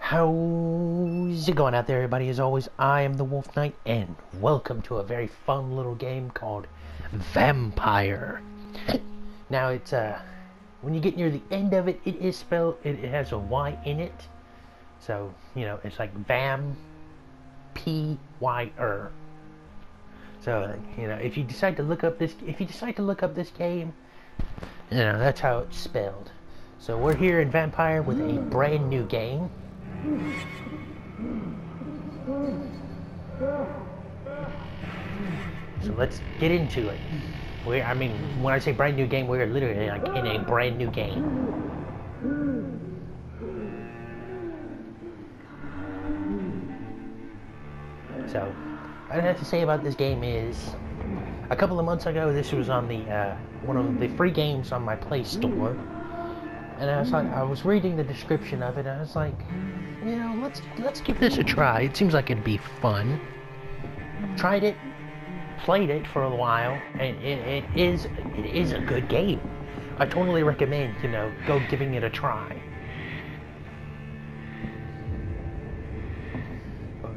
How's it going out there, everybody? As always, I am the Wolf Knight, and welcome to a very fun little game called Vampyr. Now, it's when you get near the end of it, it is spelled. It has a Y in it, so it's like Vampyr. So if you decide to look up this, game, that's how it's spelled. So we're here in Vampyr with a brand new game. So let's get into it. When I say brand new game, we're literally like in a brand new game. So, what I have to say about this game is, a couple of months ago, this was on the one of the free games on my Play Store, and I was reading the description of it, and I was like, let's give this a try. It seems like it'd be fun. Tried it, played it for a while, and it is a good game. I totally recommend go giving it a try.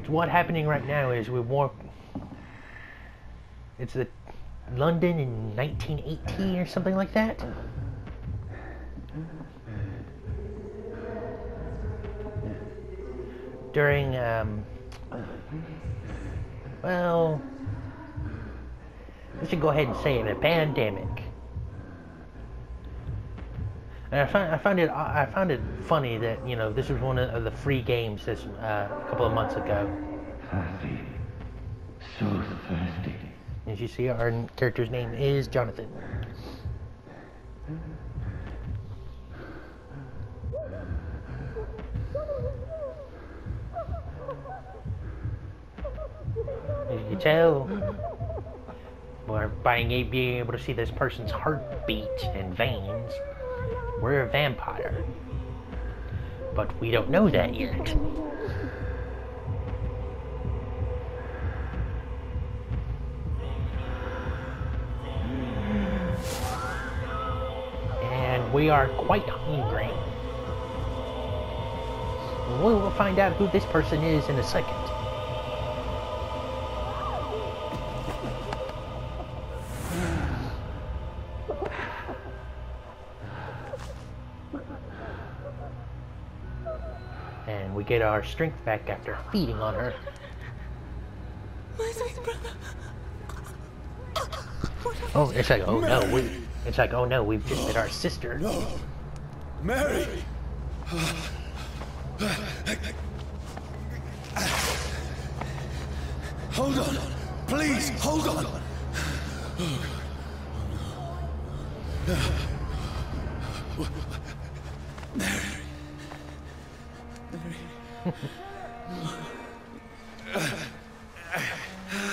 What's happening right now is it's the London in 1918 or something like that. During well, we should go ahead and say it, a pandemic. And I found it funny that this was one of the free games this a couple of months ago. Thirsty, so thirsty. As you see, our character's name is Jonathan. As you can tell, by being able to see this person's heartbeat and veins, we're a vampire. But we don't know that yet. And we are quite hungry. We will find out who this person is in a second. And we get our strength back after feeding on her. My sweet brother. Oh, it's like, oh no, we've just met our sister. No, Mary. Hold on, please, hold on. Mary.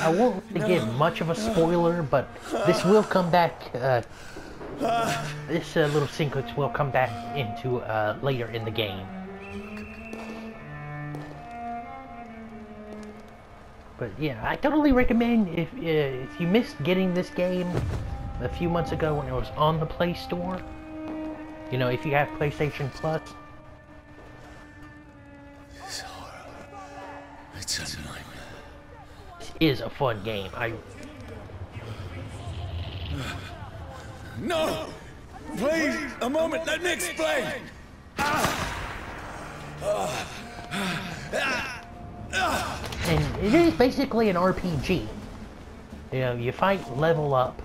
I won't give much of a spoiler, but this will come back. This little sequence will come back into later in the game. But yeah, I totally recommend if you missed getting this game a few months ago when it was on the Play Store. If you have PlayStation Plus. It's horrible. It's a nightmare. Is a fun game. No! Please, a moment, let me explain! And it is basically an RPG. You fight, level up,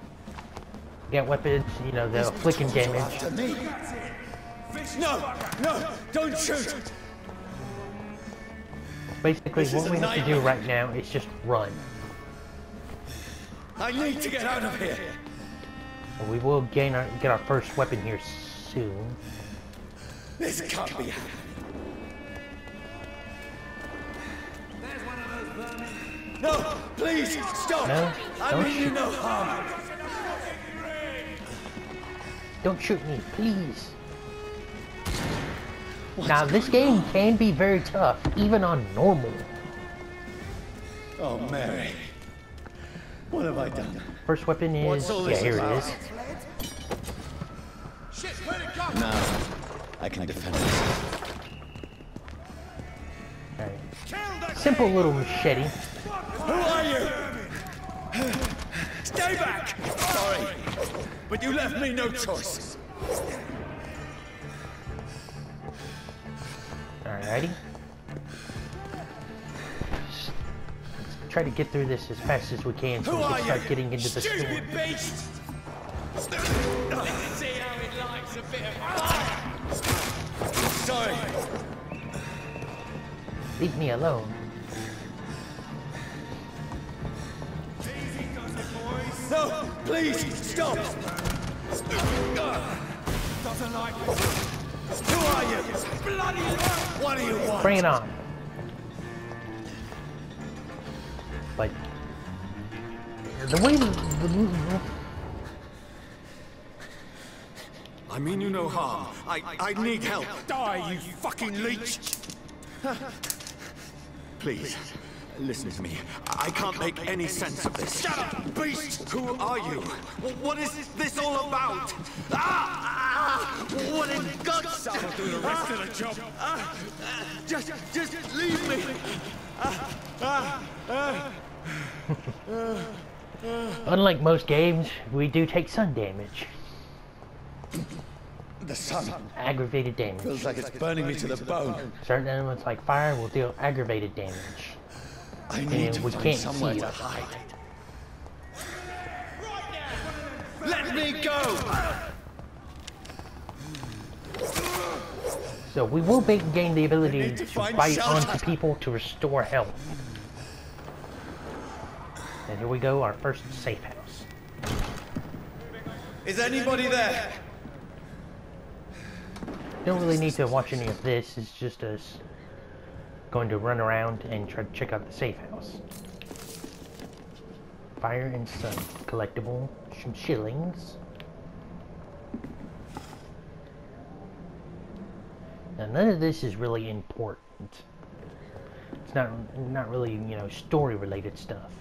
get weapons, they'll flick and damage. No! No! Don't shoot! Basically, what we have to do right now is just run. I need to get out of here! We will get our first weapon here soon. This can't be happening. No! Please! Stop! No, I don't mean you shoot. no harm! Don't shoot me, please. Now, this game can be very tough, even on normal. Oh, Mary. What have I done? First weapon is... Yeah, here it is. Now, I can defend myself. simple little machete. Who are you? Stay back! Sorry, but you left me no choice. Alrighty. Let's try to get through this as fast as we can so we can start getting into the story. Stupid beast! Let's see how it likes a bit of fun. Sorry. Leave me alone. No, please, stop! Doesn't like it. Who are you? Bloody hell. What do you want? Bring it on. But the way I mean you no harm. I need help. Die, you fucking leech! Please, listen to me. I can't make any sense of this. Shut up, beast! Who are you? What is this all about? What in God's name? I'll do the rest of the job. Just leave me. unlike most games, we do take sun damage. The sun Aggravated damage. feels like it's burning me to the bone. Certain elements like fire will deal aggravated damage. I need And to we find can't somewhere see to it. hide. Let me go! So we will gain the ability need to to find bite shelter. onto people to restore health. And here we go, our first safe house. Is anybody there? Don't really need to watch any of this, it's just us going to run around and try to check out the safe house. Fire and sun, collectible, some shillings. Now none of this is really important. It's not really, you know, story related stuff.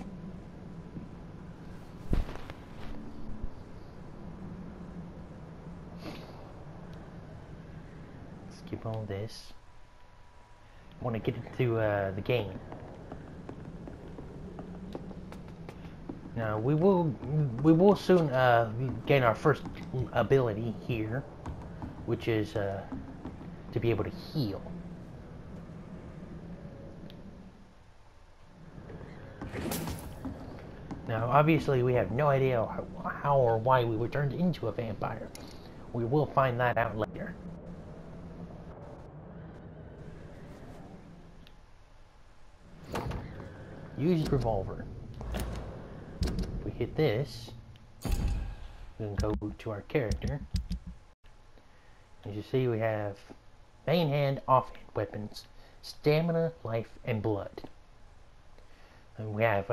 Skip all this. I want to get into the game. Now we will soon gain our first ability here, which is to be able to heal. Now obviously we have no idea how or why we were turned into a vampire. We will find that out later. Use revolver. If we hit this, we can go to our character. As you see, we have main hand, offhand weapons, stamina, life, and blood. And we have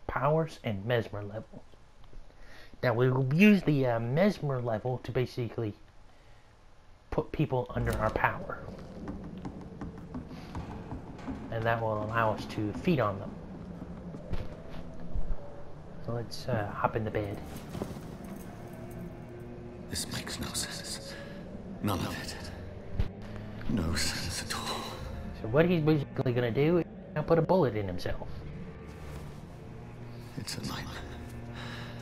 powers and mesmer level. Now we will use the mesmer level to basically put people under our power. And that will allow us to feed on them. So let's hop in the bed. This makes no sense. None of it. No sense at all. So what he's basically going to do is put a bullet in himself. It's a nightmare.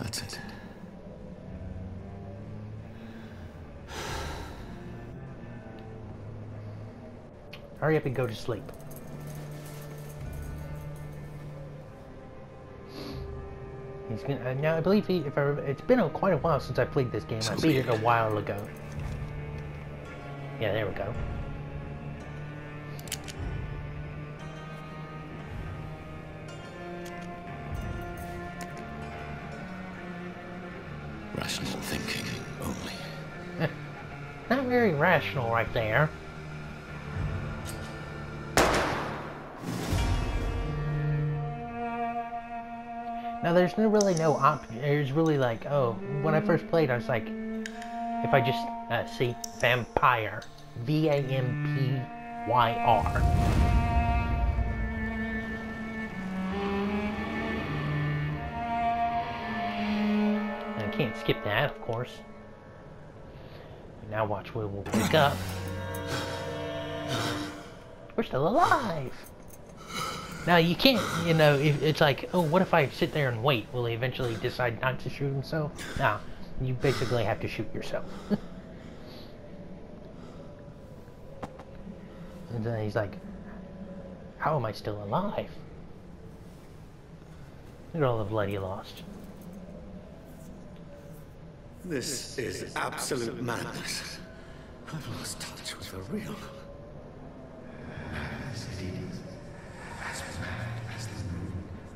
That's it. Hurry up and go to sleep. He's gonna, now I believe it's been quite a while since I played this game. I beat it a while ago. Yeah, there we go. Rational thinking only. Not very rational right there. Now there's really no option. There's really like, oh, when I first played I was like, if I just see Vampyr, Vampyr. And I can't skip that, of course. Now watch, we will wake up. We're still alive! Now you can't, you know, if it's like, oh, what if I sit there and wait? Will he eventually decide not to shoot himself? Nah, you basically have to shoot yourself. And then he's like, how am I still alive? Look at all the blood he lost. This is absolute madness. I've lost touch with the real.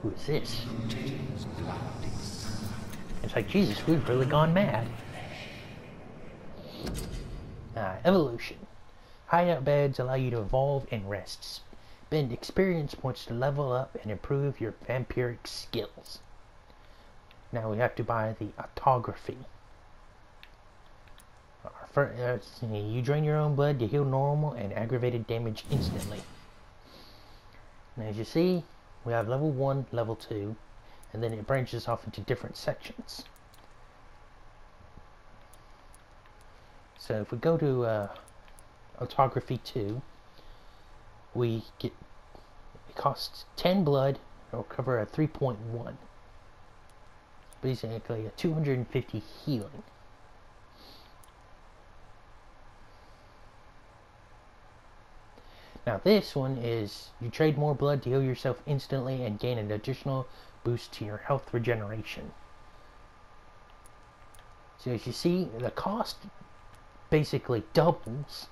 Who is this? It's like, Jesus, we've really gone mad. Evolution. Hideout beds allow you to evolve and rest. Spend experience points to level up and improve your vampiric skills. Now we have to buy the autography. You drain your own blood to heal normal and aggravated damage instantly. And as you see, we have level 1, level 2, and then it branches off into different sections. So if we go to autography 2, we get, it costs 10 blood, it'll cover a 3.1. Basically a 250 healing. Now this one is, you trade more blood to heal yourself instantly and gain an additional boost to your health regeneration. So as you see, the cost basically doubles,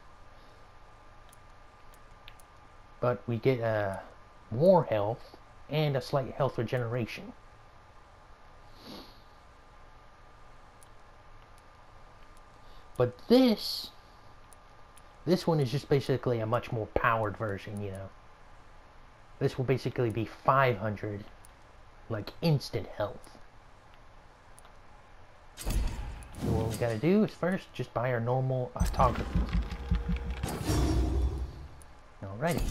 but we get more health and a slight health regeneration. But this one is just basically a much more powered version, you know. This will basically be 500, like, instant health. So what we gotta do is first just buy our normal autography. Alrighty.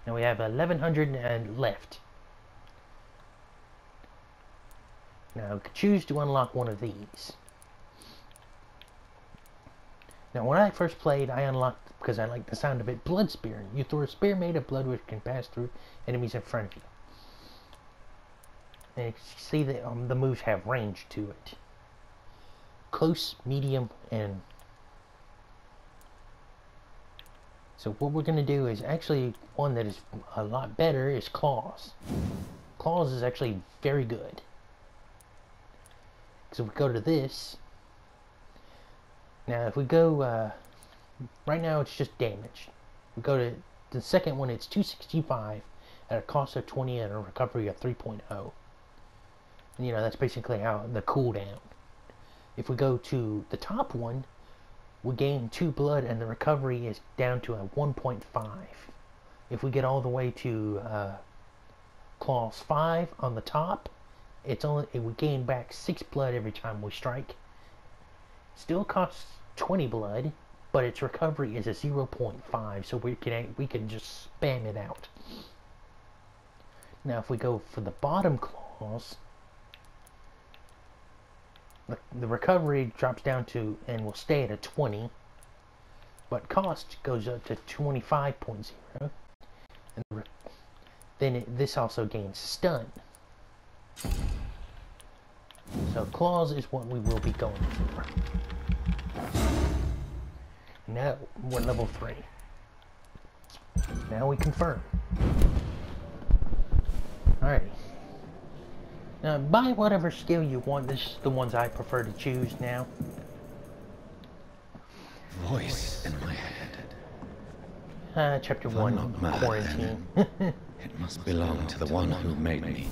Now we have 1100 left. Now choose to unlock one of these. Now when I first played, I unlocked, because I like the sound of it, Blood Spear. You throw a spear made of blood which can pass through enemies in front of you. And you see that the moves have range to it. Close, medium, and... So what we're going to do is actually one that is a lot better is Claws. Claws is actually very good. So if we go to this... Now if we go, right now it's just damage. We go to the second one, it's 265 at a cost of 20 and a recovery of 3.0. And you know, that's basically how the cooldown. If we go to the top one, we gain 2 blood and the recovery is down to a 1.5. If we get all the way to Claws 5 on the top, we gain back 6 blood every time we strike. Still costs 20 blood, but its recovery is a 0.5, so we can just spam it out. Now if we go for the bottom claws, the recovery drops down to, and will stay at a 20, but cost goes up to 25.0, and then this also gains stun. So claws is what we will be going for. Now we're level 3. Now we confirm. Alrighty. Now buy whatever skill you want. This is the ones I prefer to choose now. Voice in my head. Chapter I'm 1, not mad, Quarantine. It must belong to the one who made me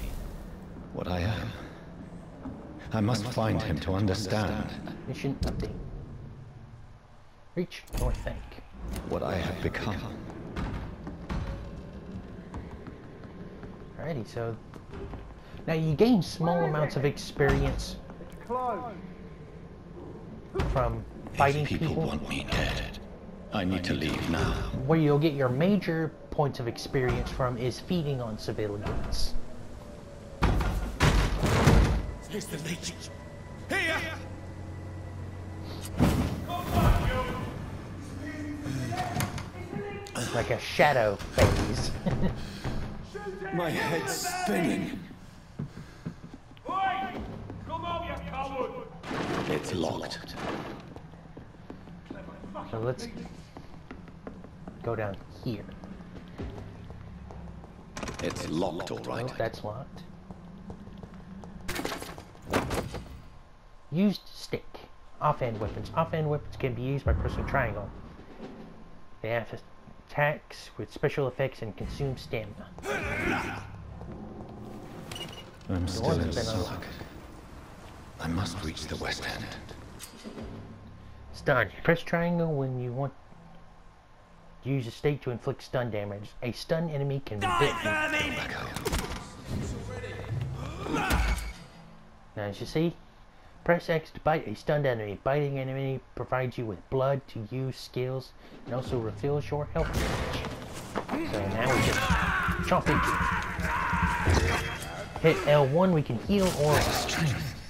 what I am. I must find him to understand Mission update. Reach or thank. what I have become. Alrighty, so now you gain small amounts of experience from fighting These people want me dead. I need to leave now. Where you'll get your major points of experience from is feeding on civilians. Here's the leech. Here! Like a shadow phase. My head's spinning. Oi! Come on, you coward! It's locked. So let's go down here. It's locked, all right. Oh, that's locked. Used stick. Offhand weapons. Offhand weapons can be used by pressing triangle. They have attacks with special effects and consume stamina. I'm still in Doors have been socket. unlocked. I must reach the west end. Stun. Press triangle when you want to use a stake to inflict stun damage. A stun enemy can be bitten. Now, as you see, press X to bite a stunned enemy. Biting an enemy provides you with blood to use skills and also refills your health damage. So now we just chomp into it. Hit L1, we can heal, or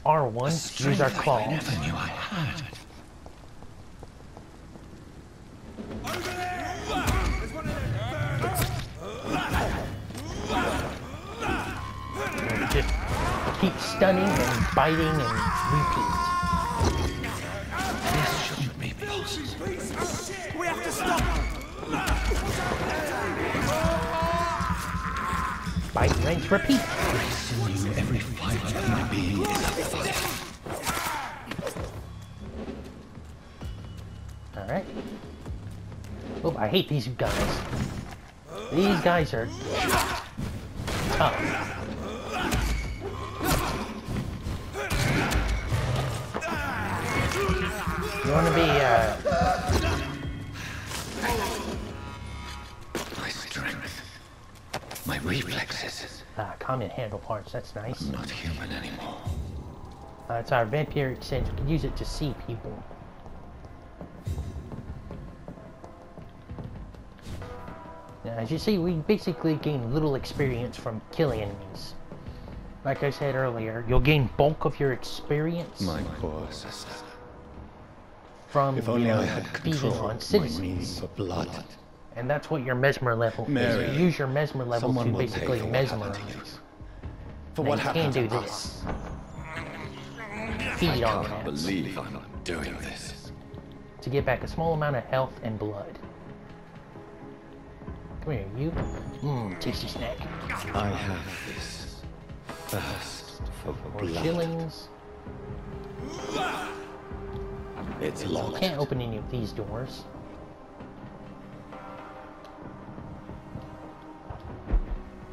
R1, use our claws. Never knew I had. And just keep stunning and biting and repeat. This shouldn't be possible. We have to stop. Bite, rinse, repeat. Sinew, every fiber of my being is a fight. Alright. Oh, I hate these guys. These guys are tough. You want to be, My strength. My reflexes. common handle parts. That's nice. I'm not human anymore. It's our Vampyr extension. We can use it to see people. Now, as you see, we basically gain little experience from killing enemies. Like I said earlier, you'll gain bulk of your experience My poor sister. from If only I had feeding control on of my need citizens. for blood. And that's what your mesmer level Mary, is. You use your mesmer level someone to will pay basically for what happened to you. mesmerize. For Now, what you happened can do to this. us? Feed on I that believe I'm doing this. to get back a small amount of health and blood. Come here, you. Tasty snack. I have this thirst for More blood. shillings. It's locked. Can't open any of these doors.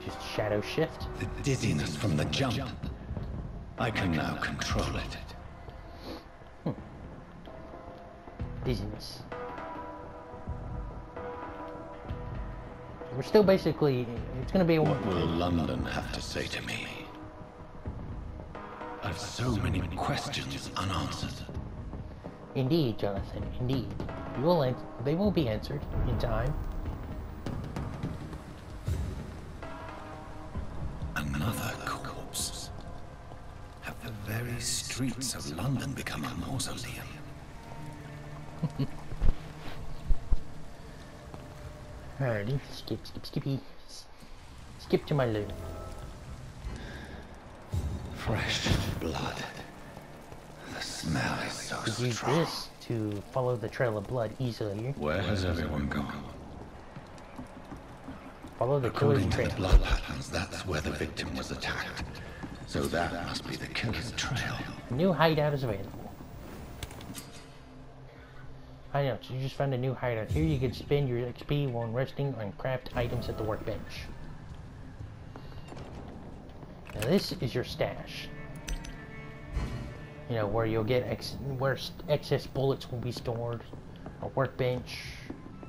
Just shadow shift. The dizziness from the jump. I can now control it. Dizziness. We're still basically, it's gonna be a What will London have to say to me? I've so many questions unanswered. Indeed, Jonathan, indeed. They will be answered in time. Another corpse. Have the very streets of London become a mausoleum? Alrighty, skippy. Skip to my loot. Fresh blood. The smell is so We use strong. this to follow the trail of blood easily. Where has everyone gone? Follow the killer's According to trail. the blood patterns, that's where the victim was attacked. So that must be the killer's trail. New hideout is available. I know, so you just found a new hideout. Here you can spend your XP while resting and craft items at the workbench. Now this is your stash. You know, where you'll get where excess bullets will be stored. Our workbench,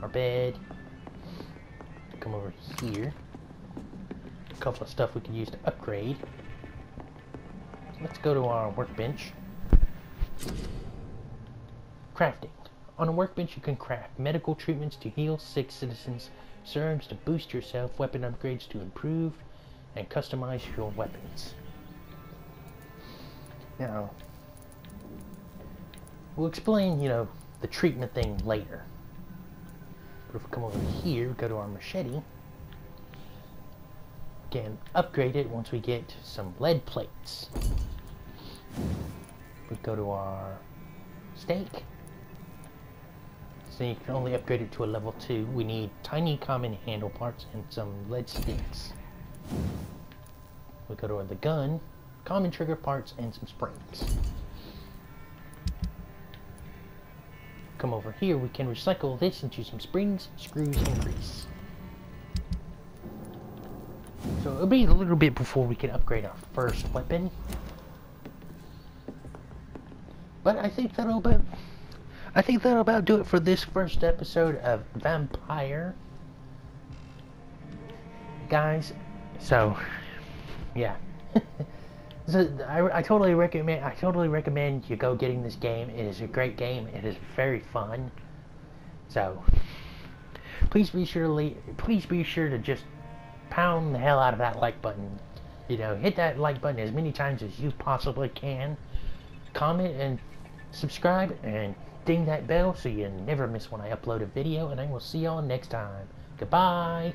our bed. Come over here. A couple of stuff we can use to upgrade. Let's go to our workbench. Crafting. On a workbench you can craft medical treatments to heal sick citizens, serums to boost yourself, weapon upgrades to improve and customize your weapons. Now, we'll explain, you know, the treatment thing later. But if we come over here, go to our machete. can upgrade it once we get some lead plates. We go to our stake. So you can only upgrade it to a level 2. We need tiny common handle parts and some lead sticks. We go to the gun, common trigger parts, and some springs. Come over here, we can recycle this into some springs, screws, and grease. So it'll be a little bit before we can upgrade our first weapon. But I think that'll about do it for this first episode of Vampyr, guys. So yeah. So I totally recommend you go getting this game. It is a great game. It is very fun. So please be sure to just pound the hell out of that like button. You know, hit that like button as many times as you possibly can. Comment and subscribe and ding that bell so you never miss when I upload a video. And I will see y'all next time. Goodbye.